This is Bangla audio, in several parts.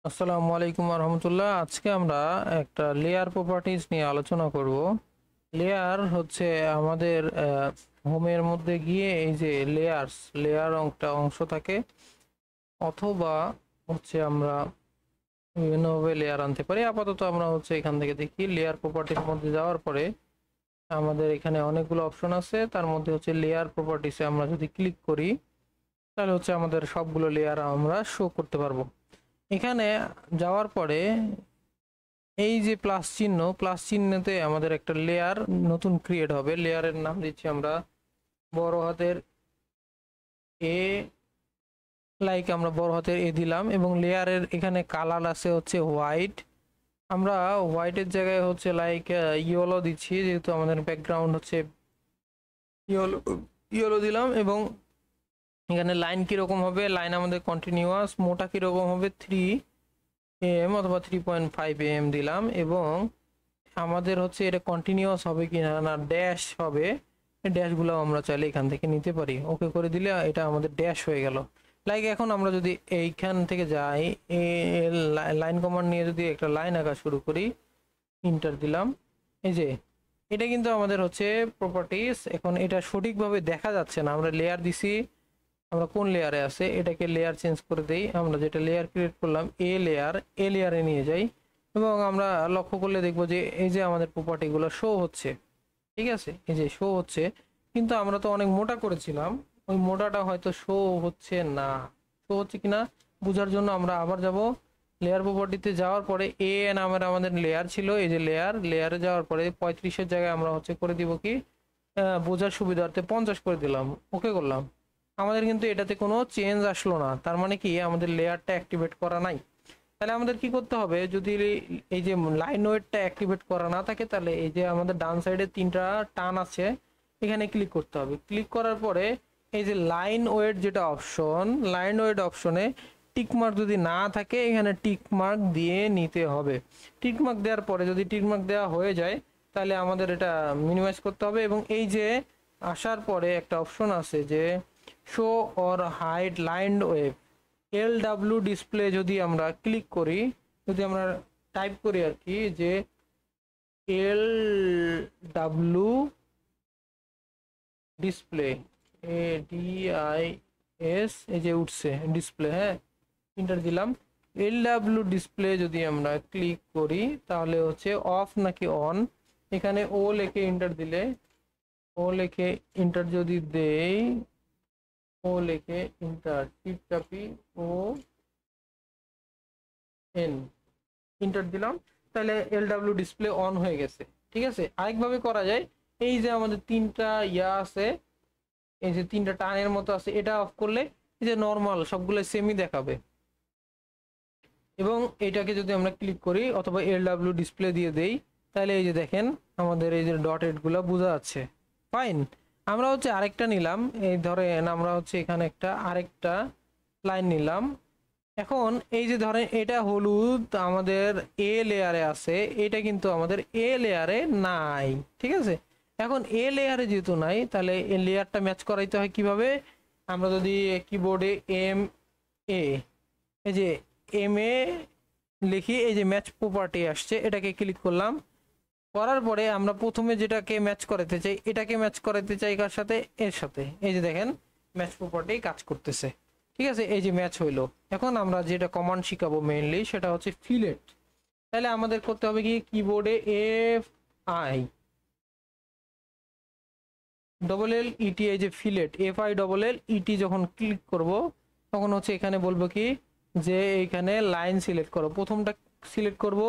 আসসালামু আলাইকুম রহমতুল্লাহ। আজকে আমরা একটা লেয়ার প্রপার্টিজ নিয়ে আলোচনা করব। লেয়ার হচ্ছে আমাদের হোমের মধ্যে গিয়ে এই যে লেয়ার একটা অংশ থাকে, অথবা হচ্ছে আমরা বিভিন্নভাবে লেয়ার আনতে পারি। আপাতত আমরা হচ্ছে এখান থেকে দেখি লেয়ার প্রপার্টির মধ্যে যাওয়ার পরে আমাদের এখানে অনেকগুলো অপশন আছে। তার মধ্যে হচ্ছে লেয়ার প্রপার্টিসে আমরা যদি ক্লিক করি তাহলে হচ্ছে আমাদের সবগুলো লেয়ার আমরা শো করতে পারবো। এখানে যাওয়ার পরে এই যে প্লাস চিহ্নতে আমাদের একটা লেয়ার নতুন ক্রিয়েট হবে। লেয়ারের নাম দিচ্ছি আমরা বড় হাতের এ, আমরা বড় হাতের এ দিলাম, এবং লেয়ারের এখানে কালার আছে হচ্ছে হোয়াইট। আমরা হোয়াইটের জায়গায় হচ্ছে ইয়েলো দিচ্ছি, যেহেতু আমাদের ব্যাকগ্রাউন্ড হচ্ছে ইয়েলো। ইয়েলো দিলাম, এবং এখানে লাইন কিরকম হবে, লাইন আমাদের কন্টিনিউয়াস। মোটা কিরকম হবে 3 mm অথবা 3.5 mm দিলাম, এবং আমাদের হচ্ছে এটা কন্টিনিউয়াস হবে কিনা না ড্যাশ হবে, এই ড্যাশগুলো আমরা চাইলে এখান থেকে নিতে পারি। ওকে করে দিলে এটা আমাদের ড্যাশ হয়ে গেল। এখন আমরা যদি এইখান থেকে যাই, লাইন কমান্ড নিয়ে যদি একটা লাইন আঁকা শুরু করি, ইন্টার দিলাম, এই যে এটা কিন্তু আমাদের হচ্ছে প্রপার্টিস। এখন এটা সঠিকভাবে দেখা যাচ্ছে না, আমরা লেয়ার দিছি, আমরা কোন লেয়ারে আছে এটাকে লেয়ার চেঞ্জ করে দেই। আমরা যেটা লেয়ার ক্রিয়েট করলাম এ লেয়ারে নিয়ে যাই, এবং আমরা লক্ষ্য করলে দেখবো যে এই যে আমাদের প্রপার্টিগুলো শো হচ্ছে। ঠিক আছে, এই যে শো হচ্ছে, কিন্তু আমরা তো অনেক মোটা করেছিলাম, ওই মোটাটা হয়তো শো হচ্ছে না। শো হচ্ছে কিনা বোঝার জন্য আমরা আবার যাব লেয়ার প্রপার্টিতে। যাওয়ার পরে নামের আমাদের লেয়ার ছিল, এই যে লেয়ারে যাওয়ার পরে 35-এর জায়গায় আমরা হচ্ছে করে দিব কি, বোঝার সুবিধার্থে 50 করে দিলাম, ওকে করলাম। আমাদের কিন্তু এটাতে কোনো চেঞ্জ আসলো না, তার মানে কি আমাদের লেয়ারটা অ্যাক্টিভেট করা নাই। তাহলে আমাদের কি করতে হবে, যদি এই যে লাইন ওয়েটটা অ্যাক্টিভেট করা না থাকে, তাহলে এই যে আমাদের ডান সাইডে 3টা টান আছে, এখানে ক্লিক করতে হবে। ক্লিক করার পরে এই যে লাইন ওয়েট যেটা অপশন, লাইন ওয়েট অপশনে টিকমার্ক যদি না থাকে, এখানে টিকমার্ক দিয়ে নিতে হবে। টিকমার্ক দেওয়ার পরে যদি টিকমার্ক দেওয়া হয়ে যায়, তাহলে আমাদের এটা মিনিমাইজ করতে হবে। এবং এই যে আসার পরে একটা অপশন আছে যে show or hide line wave, LW display যদি আমরা ক্লিক করি, যদি আমরা টাইপ করি আর কি, যে LW ডিসপ্লে, ADIS, এই যে উঠছে ডিসপ্লে, হ্যাঁ, ইন্টার দিলাম। LW ডিসপ্লে যদি আমরা ক্লিক করি তাহলে হচ্ছে অফ নাকি অন, এখানে ও লিখে ইন্টার দিলে, ও লিখে ইন্টার যদি দেই, ও লিখে ইন্টার টিপ চাপি, ও এন, ইন্টার দিলাম, তাহলে LW ডিসপ্লে অন হয়ে গেছে। ঠিক আছে, আরেকভাবে করা যায়, এই যে আমাদের 3টা আছে, এই যে 3টা টানের মতো আছে, এটা অফ করলে এই যে নর্মাল সবগুলো সেমই দেখাবে। এবং এটাকে যদি আমরা ক্লিক করি অথবা LW ডিসপ্লে দিয়ে দেই, তাহলে এই যে দেখেন আমাদের এই যে ডটেড গুলা বোঝা যাচ্ছে। ফাইন, আমরা হচ্ছে আরেকটা নিলাম, এই ধরেন আমরা হচ্ছে এখানে আরেকটা লাইন নিলাম। এখন এই যে ধরেন এটা হলুদ আমাদের এ লেয়ারে আছে, এটা কিন্তু আমাদের এ লেয়ারে নাই। ঠিক আছে, এখন এ লেয়ারে যেহেতু নাই, তাহলে এই লেয়ারটা ম্যাচ করাইতে হয় কিভাবে, আমরা যদি কিবোর্ডে MA, এই যে MA লিখি, এই যে ম্যাচ প্রপার্টি আসছে, এটাকে ক্লিক করলাম। করার পরে আমরা প্রথমে যেটাকে ম্যাচ করাতে চাই, এটাকে ম্যাচ করাতে চাই কার সাথে, এর সাথে। এই যে দেখেন ম্যাচ প্রপার্টি কাজ করতেছে। ঠিক আছে, এই যে ম্যাচ হইলো। এখন আমরা যেটা কমান্ড শিখাবো মেইনলি, সেটা হচ্ছে ফিলেট। তাহলে আমাদের করতে হবে কি, কিবোর্ডে FI এই যে ফিলেট, FI যখন ক্লিক করব, তখন হচ্ছে এখানে বলবো কি, যে এইখানে লাইন সিলেক্ট করো, প্রথমটা সিলেক্ট করব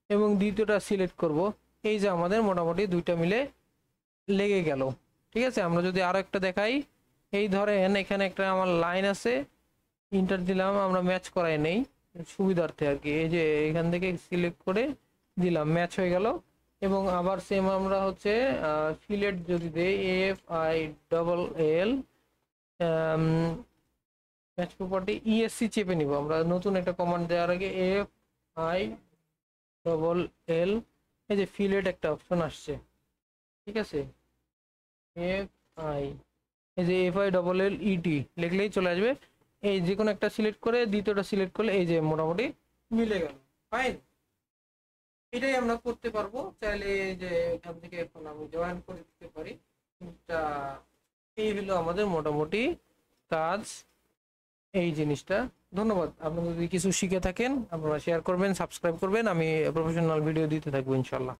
এবং দ্বিতীয়টা সিলেক্ট করব। এই যে আমাদের মোটামুটি দুইটা মিলে লেগে গেল। ঠিক আছে, আমরা যদি আরো একটা দেখাই, এই ধরেন এখানে একটা আমার লাইন আছে, ইন্টার দিলাম, আমরা ম্যাচ করাই নেই সুবিধার্থে আর কি, এই যে এখান থেকে সিলেক্ট করে দিলাম, ম্যাচ হয়ে গেল। এবং আবার সেম আমরা হচ্ছে ফিলেট যদি দেই, FILL, ম্যাচ প্রপার্টি ESC চেপে নিব আমরা, নতুন একটা কমান্ড দেওয়ার আগে FILL, এই যে ফিলেট একটা অপশন আসছে। ঠিক আছে, FI, এই যে FILLET লিখলেই চলে আসবে। এই যে কোনো একটা সিলেক্ট করে দ্বিতীয়টা সিলেক্ট করলে এই যে মোটামুটি মিলে গেল। ফাইন, এটাই আমরা করতে পারবো চাইলে। যে এখান থেকে এখন আমি জয়েন করে দিতে পারি। এটা এই হলো আমাদের মোটামুটি কাজ, এই জিনিসটা। ধন্যবাদ। আপনারা যদি কিছু শিখে থাকেন আপনারা শেয়ার করবেন, সাবস্ক্রাইব করবেন, আমি প্রফেশনাল ভিডিও দিতে থাকবো ইনশাল্লাহ।